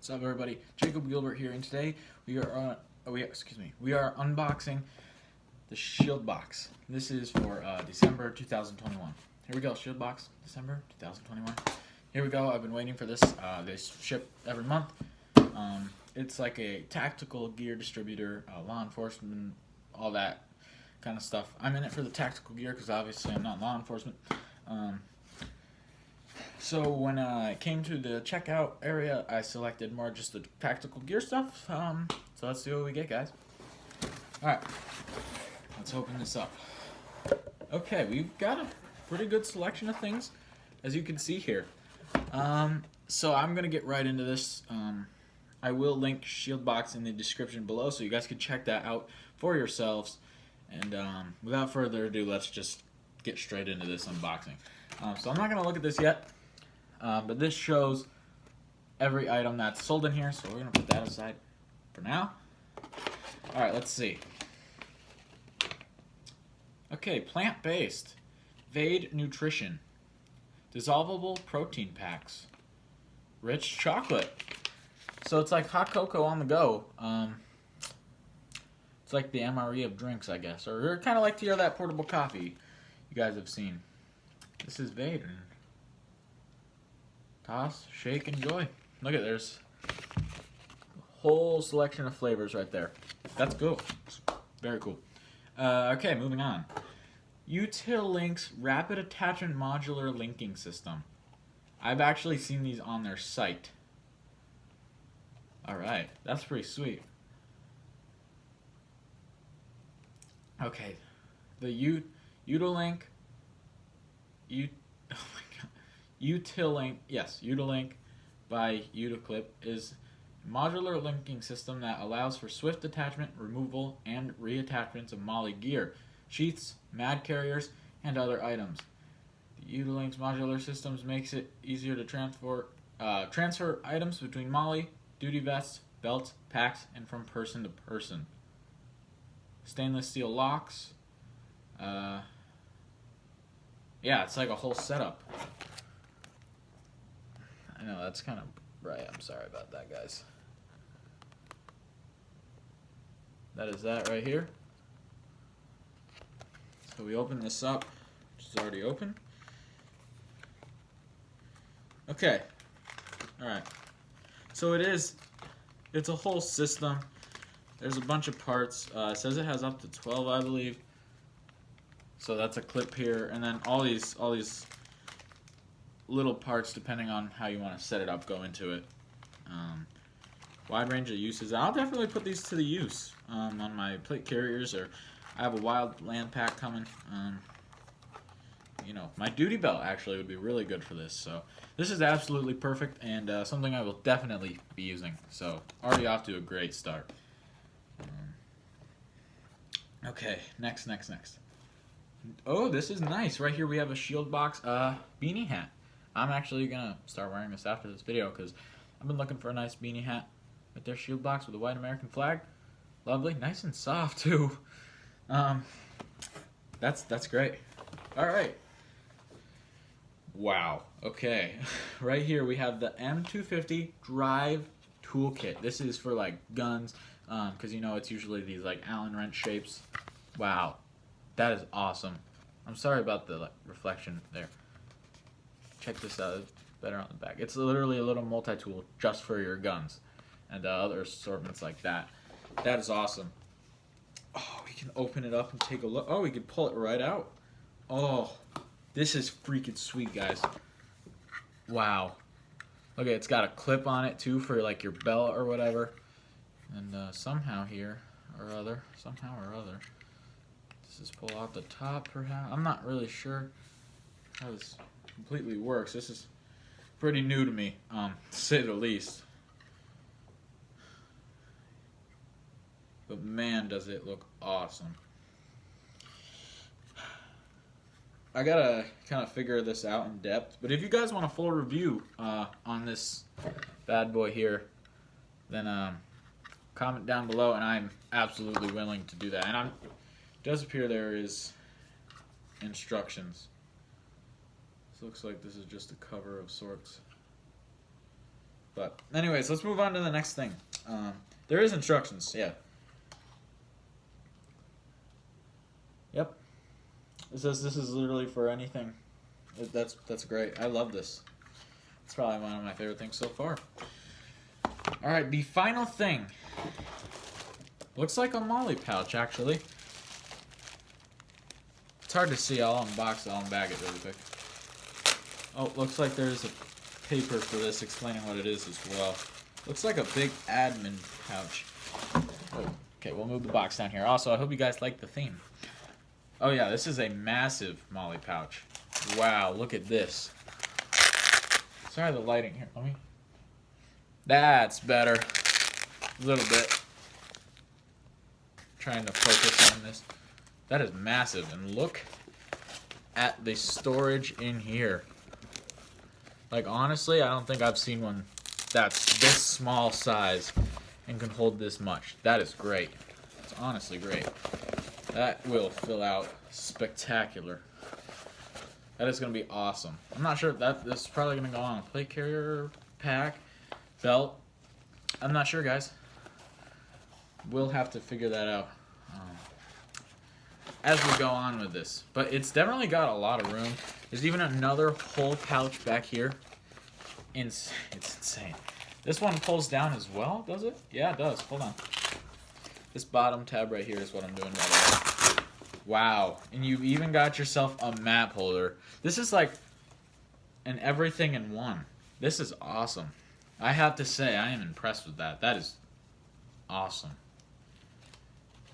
What's up, everybody? Jacob Gilbert here, and today we are we are unboxing the Shieldbox. This is for December 2021. Here we go, Shieldbox, December 2021. Here we go. I've been waiting for this. They ship every month. It's like a tactical gear distributor, law enforcement, all that kind of stuff. I'm in it for the tactical gear because obviously I'm not law enforcement. So when I came to the checkout area, I selected more just the tactical gear stuff. So let's see what we get, guys. Alright, let's open this up. Okay, we've got a pretty good selection of things, as you can see here. So I'm going to get right into this. I will link Shieldbox in the description below, so you guys can check that out for yourselves. And without further ado, let's just get straight into this unboxing. So I'm not going to look at this yet. But this shows every item that's sold in here, so we're going to put that aside for now. Alright, let's see. Okay, plant-based. Vade Nutrition. Dissolvable protein packs. Rich chocolate. So it's like hot cocoa on the go. It's like the MRE of drinks, I guess. Or kind of like that portable coffee you guys have seen. This is Vade. Toss, shake, enjoy. Look at there's a whole selection of flavors right there. That's cool. Very cool. Okay, moving on. Util links rapid attachment modular linking system. I've actually seen these on their site. Alright, that's pretty sweet. Okay, the Util link, yes, Util link by Util is a modular linking system that allows for swift attachment, removal, and reattachments of MOLLE gear, sheaths, mag carriers, and other items. The Util link's modular systems makes it easier to transfer items between MOLLE, duty vests, belts, packs, and from person to person. Stainless steel locks. Yeah, it's like a whole setup. I know, that's kind of right. I'm sorry about that, guys. That is that right here. So we open this up, which is already open. Okay. Alright. So it's a whole system. There's a bunch of parts. It says it has up to 12, I believe. So that's a clip here, and then all these little parts, depending on how you want to set it up, go into it. Wide range of uses. I'll definitely put these to the use on my plate carriers, or I have a wild land pack coming. You know, my duty belt actually would be really good for this. So this is absolutely perfect, and something I will definitely be using. So already off to a great start. Okay, next. Oh, this is nice. Right here we have a Shieldbox Beanie Hat. I'm actually going to start wearing this after this video because I've been looking for a nice beanie hat with their Shieldbox with a white American flag. Lovely. Nice and soft, too. That's great. Alright. Wow. Okay. Right here we have the M250 Drive Toolkit. This is for, like, guns because, you know, it's usually these, like, Allen wrench shapes. Wow. That is awesome. I'm sorry about the reflection there. Check this out. It's better on the back. It's literally a little multi-tool just for your guns and other assortments like that. That is awesome. Oh, we can open it up and take a look. Oh, we can pull it right out. Oh, this is freaking sweet, guys. Wow. Okay, it's got a clip on it too for like your belt or whatever. And somehow or other, this is pull out the top perhaps. I'm not really sure how this completely works. This is pretty new to me, to say the least. But man, does it look awesome. I gotta kind of figure this out in depth. But if you guys want a full review on this bad boy here, then comment down below, and I'm absolutely willing to do that. And it does appear there is instructions. This looks like this is just a cover of sorts. But anyways, let's move on to the next thing. There is instructions, yeah. Yep. It says this is literally for anything. That's great. I love this. It's probably one of my favorite things so far. Alright, the final thing. Looks like a molly pouch, actually. It's hard to see. I'll unbox it. I'll unbag it really quick. Oh, looks like there's a paper for this explaining what it is as well. Looks like a big admin pouch. Oh, okay, we'll move the box down here. Also, I hope you guys like the theme. Oh yeah, this is a massive molly pouch. Wow, look at this. Sorry the lighting here. Let me. That's better. A little bit. Trying to focus on this. That is massive, and look at the storage in here. Like, honestly, I don't think I've seen one that's this small size and can hold this much. That is great. It's honestly great. That will fill out spectacular. That is going to be awesome. I'm not sure if this is probably going to go on a plate carrier, pack, belt. I'm not sure, guys. We'll have to figure that out as we go on with this. But it's definitely got a lot of room. There's even another whole pouch back here. It's insane. This one pulls down as well, does it? Yeah, it does. Hold on. This bottom tab right here is what I'm doing right now. Wow. And you've even got yourself a map holder. This is like an everything in one. This is awesome. I have to say, I am impressed with that. That is awesome.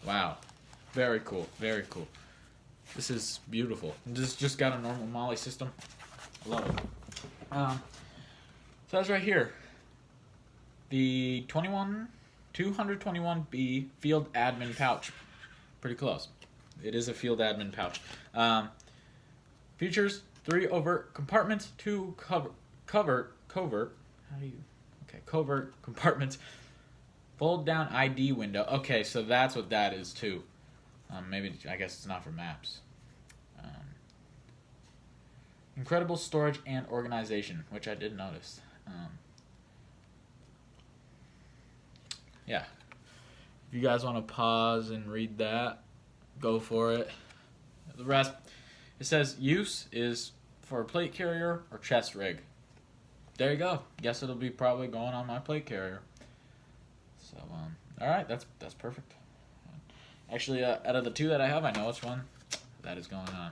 Wow. Very cool. Very cool. This is beautiful. This just got a normal molly system. I love it. So that's right here. The 221B field admin pouch. Pretty close. It is a field admin pouch. Features 3 overt compartments, 2 covert compartments, fold down ID window. Okay, so that's what that is too. Maybe, I guess it's not for maps. Incredible storage and organization, which I did notice. Yeah. If you guys want to pause and read that, go for it. The rest, it says use is for a plate carrier or chest rig. There you go. Guess it'll be probably going on my plate carrier. So, all right, that's perfect. Actually, out of the two that I have, I know which one that is going on.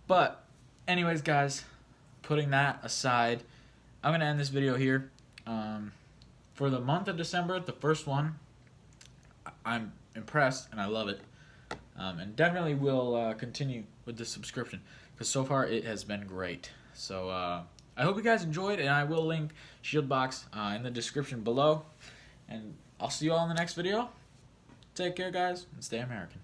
But, anyways, guys, putting that aside, I'm going to end this video here. For the month of December, the first one, I'm impressed and I love it. And definitely will continue with this subscription because so far it has been great. So, I hope you guys enjoyed, and I will link Shieldbox in the description below. And I'll see you all in the next video. Take care, guys, and stay American.